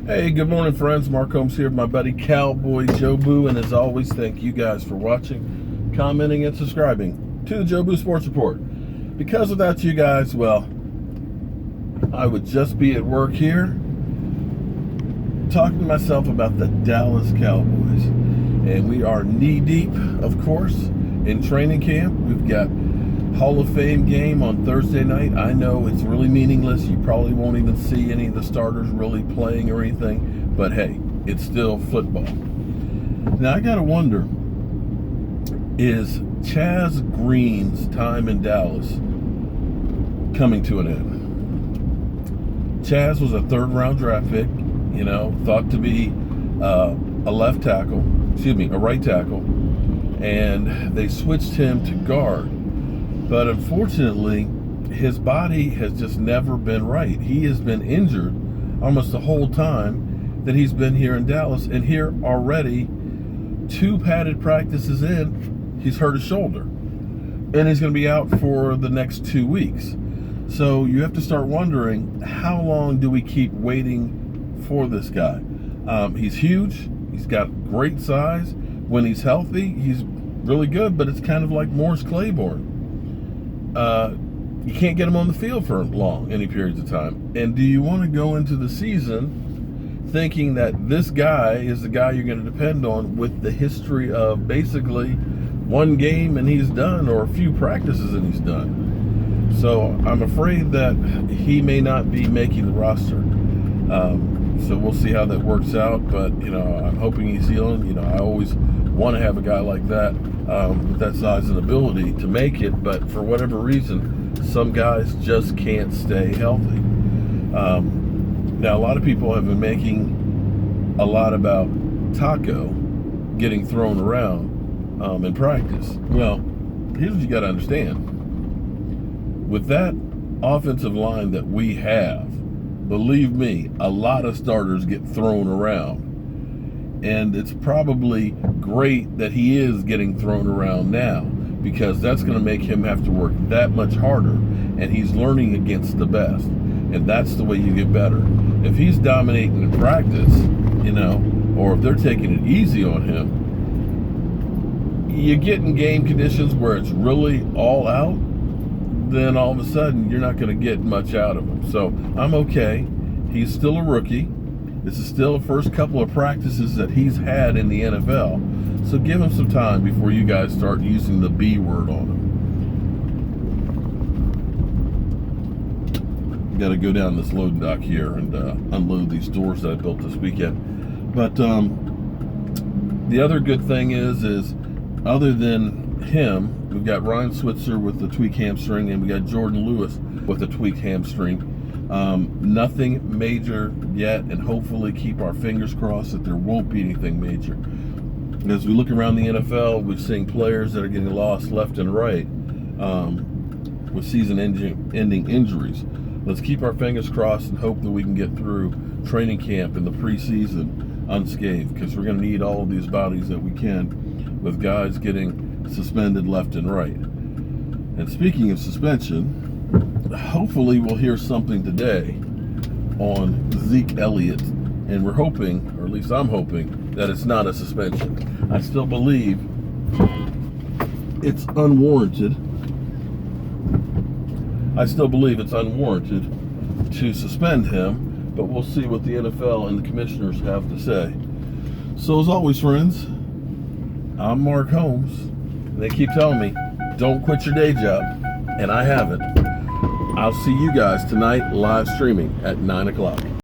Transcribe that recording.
Hey, good morning, friends. Mark Holmes here with my buddy Cowboy Joe Boo, and as always, thank you guys for watching, commenting, and subscribing to the Joe Boo Sports Report. Because without you guys, well, I would just be at work here talking to myself about the Dallas Cowboys. And we are knee-deep, of course, in training camp. We've got Hall of Fame game on Thursday night. I know it's really meaningless. You probably won't even see any of the starters really playing or anything, but hey, it's still football. Now I gotta wonder, is Chaz Green's time in Dallas coming to an end? Chaz was a third-round draft pick, thought to be a right tackle, and they switched him to guard. But unfortunately, his body has just never been right. He has been injured almost the whole time that he's been here in Dallas. And here already, 2 padded practices in, he's hurt his shoulder. And he's going to be out for the next 2 weeks. So you have to start wondering, how long do we keep waiting for this guy? He's huge. He's got great size. When he's healthy, he's really good, but it's kind of like Morris Claiborne. You can't get him on the field for any periods of time. And do you want to go into the season thinking that this guy is the guy you're going to depend on with the history of basically one game and he's done, or a few practices and he's done? So I'm afraid that he may not be making the roster. So we'll see how that works out. But, I'm hoping he's healing. I always want to have a guy like that with that size and ability to make it, but for whatever reason, some guys just can't stay healthy. Now, a lot of people have been making a lot about Taco getting thrown around in practice. Well, here's what you got to understand. With that offensive line that we have, believe me, a lot of starters get thrown around. And it's probably great that he is getting thrown around now, because that's going to make him have to work that much harder, and he's learning against the best. And that's the way you get better. If he's dominating in practice, or if they're taking it easy on him, you get in game conditions where it's really all out, then all of a sudden you're not going to get much out of him. So I'm okay. He's still a rookie. This is still the first couple of practices that he's had in the NFL. So give him some time before you guys start using the B word on him. Got to go down this loading dock here and unload these doors that I built this weekend. But the other good thing is other than him, we've got Ryan Switzer with the tweaked hamstring, and we got Jordan Lewis with a tweaked hamstring. Nothing major yet, and hopefully keep our fingers crossed that there won't be anything major. As we look around the NFL, we're seeing players that are getting lost left and right with season-ending injuries. Let's keep our fingers crossed and hope that we can get through training camp and the preseason unscathed, because we're going to need all of these bodies that we can, with guys getting suspended left and right. And speaking of suspension, hopefully we'll hear something today on Zeke Elliott, and we're hoping, or at least I'm hoping, that it's not a suspension. I still believe it's unwarranted. To suspend him, but we'll see what the NFL and the commissioners have to say. So as always, friends, I'm Mark Holmes, and they keep telling me, don't quit your day job, and I haven't. I'll see you guys tonight live streaming at 9 o'clock.